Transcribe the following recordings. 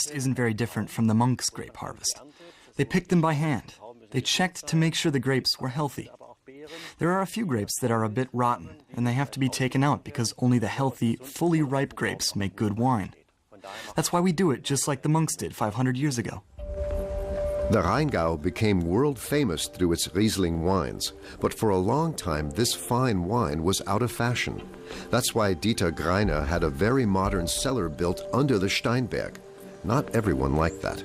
isn't very different from the monks' grape harvest. They picked them by hand. They checked to make sure the grapes were healthy. There are a few grapes that are a bit rotten, and they have to be taken out because only the healthy, fully ripe grapes make good wine. That's why we do it just like the monks did 500 years ago. The Rheingau became world famous through its Riesling wines, but for a long time this fine wine was out of fashion. That's why Dieter Greiner had a very modern cellar built under the Steinberg. Not everyone liked that.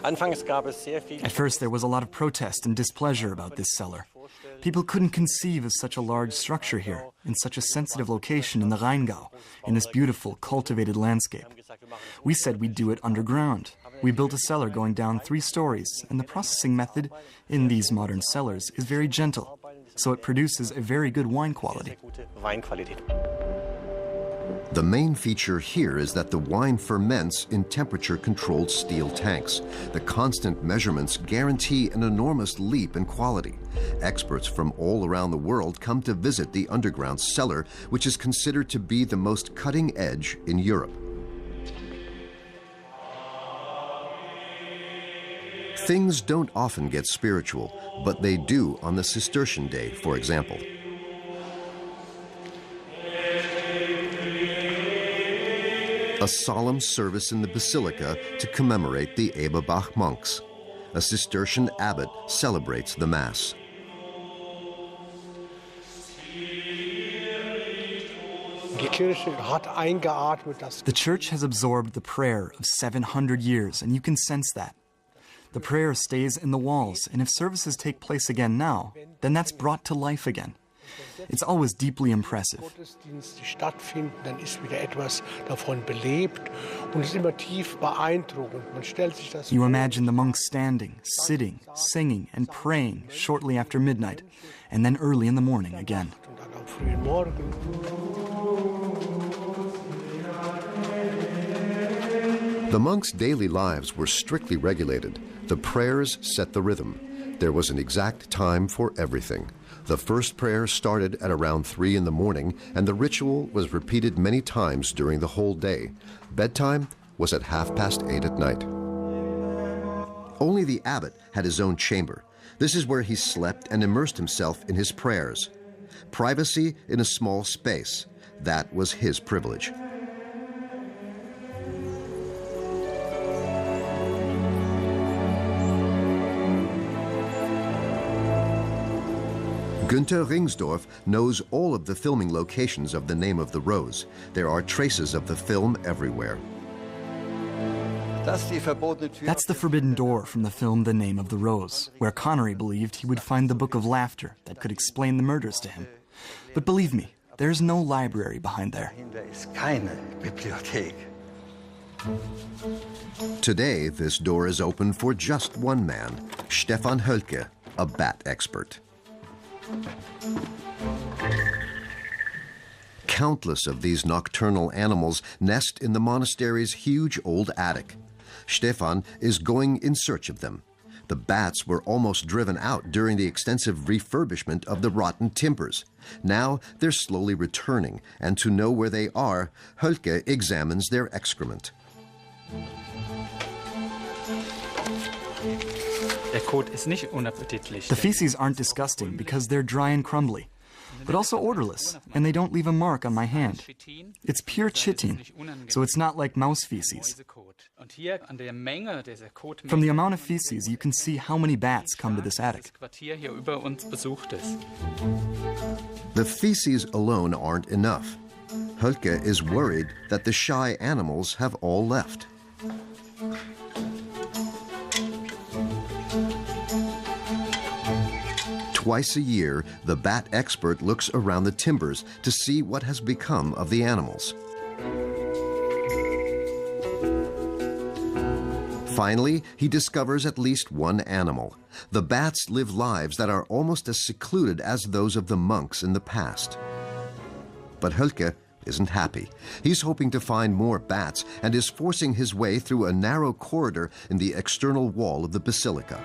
At first there was a lot of protest and displeasure about this cellar. People couldn't conceive of such a large structure here, in such a sensitive location in the Rheingau, in this beautiful, cultivated landscape. We said we'd do it underground. We built a cellar going down 3 stories, and the processing method in these modern cellars is very gentle, so it produces a very good wine quality. The main feature here is that the wine ferments in temperature-controlled steel tanks. The constant measurements guarantee an enormous leap in quality. Experts from all around the world come to visit the underground cellar, which is considered to be the most cutting edge in Europe. Things don't often get spiritual, but they do on the Cistercian Day, for example. A solemn service in the basilica to commemorate the Eberbach monks. A Cistercian abbot celebrates the Mass. The Church has absorbed the prayer of 700 years, and you can sense that. The prayer stays in the walls, and if services take place again now, then that's brought to life again. It's always deeply impressive. You imagine the monks standing, sitting, singing, and praying shortly after midnight, and then early in the morning again. The monks' daily lives were strictly regulated. The prayers set the rhythm. There was an exact time for everything. The first prayer started at around 3 in the morning, and the ritual was repeated many times during the whole day. Bedtime was at 8:30 at night. Only the abbot had his own chamber. This is where he slept and immersed himself in his prayers. Privacy in a small space, that was his privilege. Günther Ringsdorf knows all of the filming locations of The Name of the Rose. There are traces of the film everywhere. That's the forbidden door from the film The Name of the Rose, where Connery believed he would find the Book of Laughter that could explain the murders to him. But believe me, there's no library behind there. Today, this door is open for just one man, Stefan Hölke, a bat expert. Countless of these nocturnal animals nest in the monastery's huge old attic. Stefan is going in search of them. The bats were almost driven out during the extensive refurbishment of the rotten timbers. Now they're slowly returning, and to know where they are, Hölke examines their excrement. The feces aren't disgusting because they're dry and crumbly, but also odorless, and they don't leave a mark on my hand. It's pure chitin, so it's not like mouse feces. From the amount of feces, you can see how many bats come to this attic. The feces alone aren't enough. Hölke is worried that the shy animals have all left. Twice a year, the bat expert looks around the timbers to see what has become of the animals. Finally, he discovers at least one animal. The bats live lives that are almost as secluded as those of the monks in the past. But Hölke isn't happy. He's hoping to find more bats and is forcing his way through a narrow corridor in the external wall of the basilica.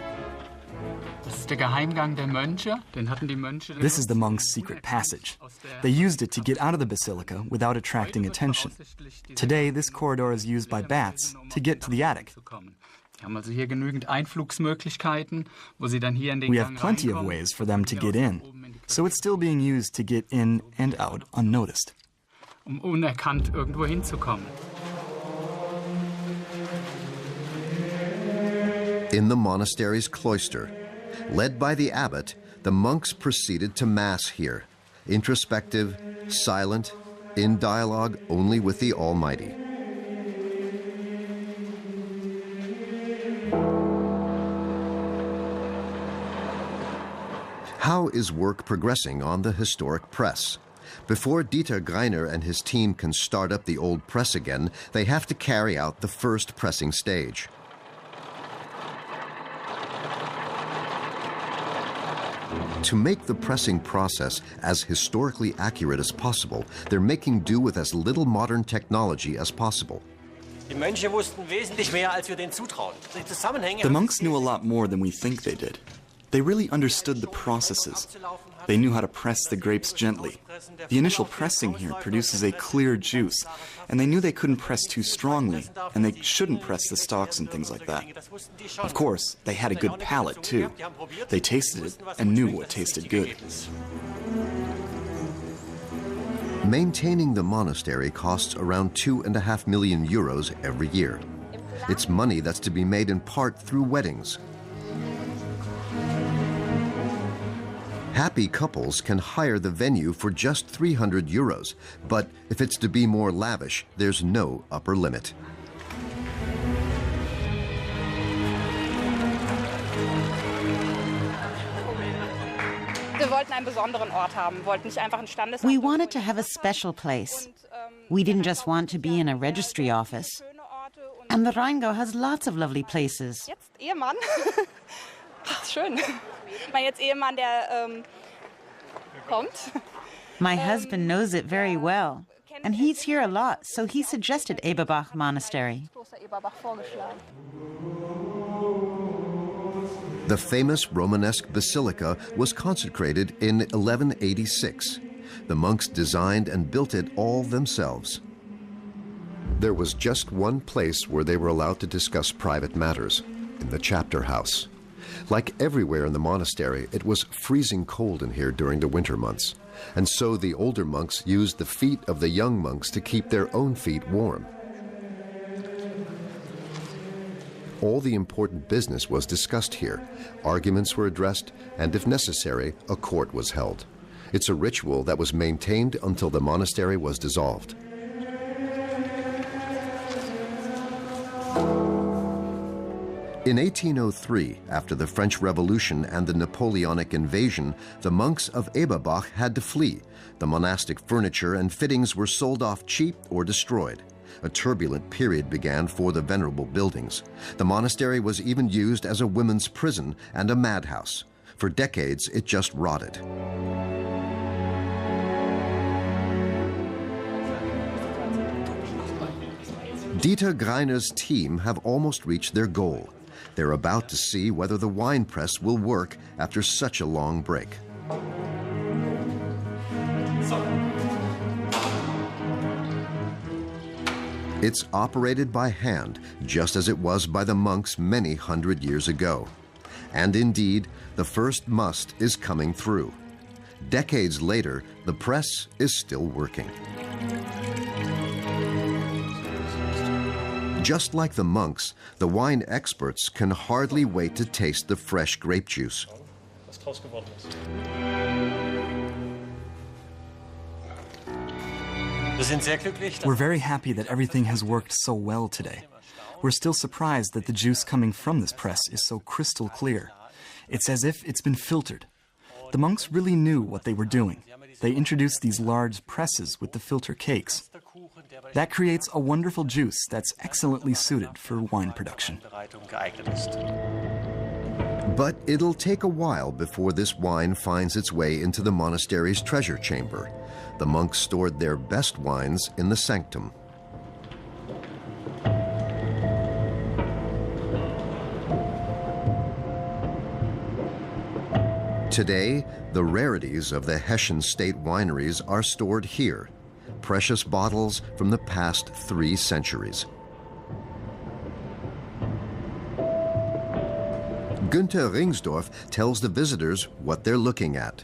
This is the monks' secret passage. They used it to get out of the basilica without attracting attention. Today, this corridor is used by bats to get to the attic. We have plenty of ways for them to get in, so it's still being used to get in and out unnoticed. In the monastery's cloister, led by the abbot, the monks proceeded to Mass here, introspective, silent, in dialogue only with the Almighty. How is work progressing on the historic press? Before Dieter Greiner and his team can start up the old press again, they have to carry out the first pressing stage. To make the pressing process as historically accurate as possible, they're making do with as little modern technology as possible. The monks knew a lot more than we think they did. They really understood the processes. They knew how to press the grapes gently. The initial pressing here produces a clear juice, and they knew they couldn't press too strongly, and they shouldn't press the stalks and things like that. Of course, they had a good palate, too. They tasted it and knew what tasted good. Maintaining the monastery costs around €2.5 million every year. It's money that's to be made in part through weddings. Happy couples can hire the venue for just €300, but if it's to be more lavish, there's no upper limit. We wanted to have a special place. We didn't just want to be in a registry office. And the Rheingau has lots of lovely places. My husband knows it very well, and he's here a lot, so he suggested Eberbach Monastery. The famous Romanesque basilica was consecrated in 1186. The monks designed and built it all themselves. There was just one place where they were allowed to discuss private matters, in the chapter house. Like everywhere in the monastery, it was freezing cold in here during the winter months, and so the older monks used the feet of the young monks to keep their own feet warm. All the important business was discussed here. Arguments were addressed, and if necessary, a court was held. It's a ritual that was maintained until the monastery was dissolved. In 1803, after the French Revolution and the Napoleonic invasion, the monks of Eberbach had to flee. The monastic furniture and fittings were sold off cheap or destroyed. A turbulent period began for the venerable buildings. The monastery was even used as a women's prison and a madhouse. For decades, it just rotted. Dieter Greiner's team have almost reached their goal. They're about to see whether the wine press will work after such a long break. It's operated by hand, just as it was by the monks many hundred years ago. And indeed, the first must is coming through. Decades later, the press is still working. Just like the monks, the wine experts can hardly wait to taste the fresh grape juice. We're very happy that everything has worked so well today. We're still surprised that the juice coming from this press is so crystal clear. It's as if it's been filtered. The monks really knew what they were doing. They introduced these large presses with the filter cakes. That creates a wonderful juice that's excellently suited for wine production. But it'll take a while before this wine finds its way into the monastery's treasure chamber. The monks stored their best wines in the sanctum. Today, the rarities of the Hessian state wineries are stored here, precious bottles from the past 3 centuries. Günther Ringsdorf tells the visitors what they're looking at.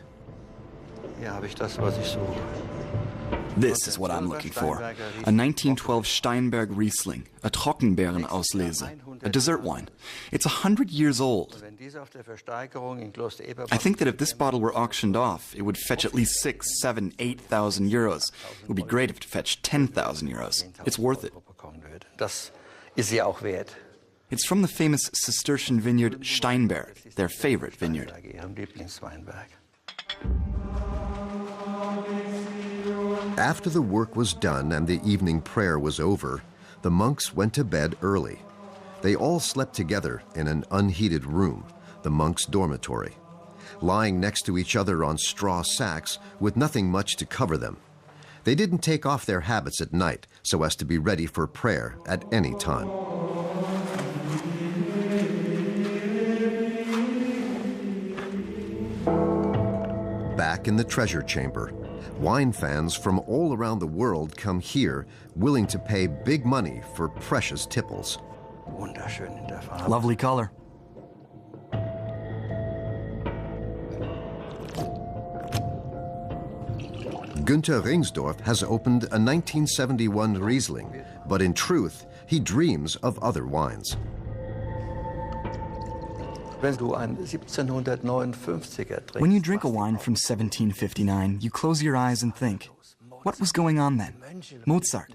This is what I'm looking for. A 1912 Steinberg Riesling, a Trockenbeerenauslese, a dessert wine. It's 100 years old. I think that if this bottle were auctioned off, it would fetch at least 6, 7, 8,000 euros. It would be great if it fetched 10,000 euros. It's worth it. It's from the famous Cistercian vineyard Steinberg, their favorite vineyard. After the work was done and the evening prayer was over, the monks went to bed early. They all slept together in an unheated room, the monks' dormitory, lying next to each other on straw sacks with nothing much to cover them. They didn't take off their habits at night so as to be ready for prayer at any time. Back in the treasure chamber, wine fans from all around the world come here willing to pay big money for precious tipples. Lovely color. Günther Ringsdorf has opened a 1971 Riesling, but in truth, he dreams of other wines. When you drink a wine from 1759, you close your eyes and think, what was going on then? Mozart.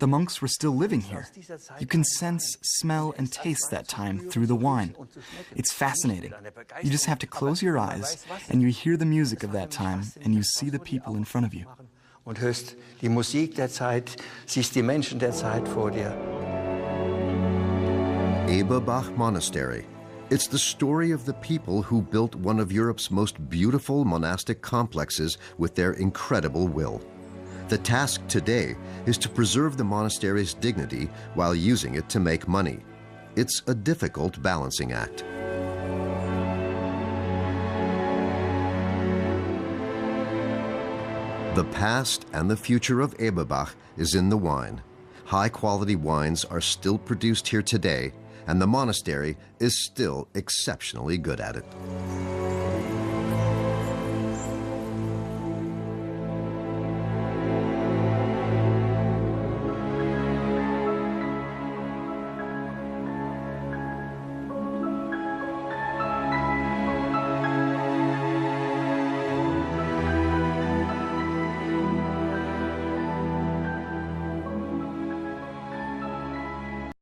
The monks were still living here. You can sense, smell, and taste that time through the wine. It's fascinating. You just have to close your eyes, and you hear the music of that time, and you see the people in front of you. Und hörst die Musik der Zeit, siehst die Menschen der Zeit vor dir. Eberbach Monastery. It's the story of the people who built one of Europe's most beautiful monastic complexes with their incredible will. The task today is to preserve the monastery's dignity while using it to make money. It's a difficult balancing act. The past and the future of Eberbach is in the wine. High-quality wines are still produced here today, and the monastery is still exceptionally good at it.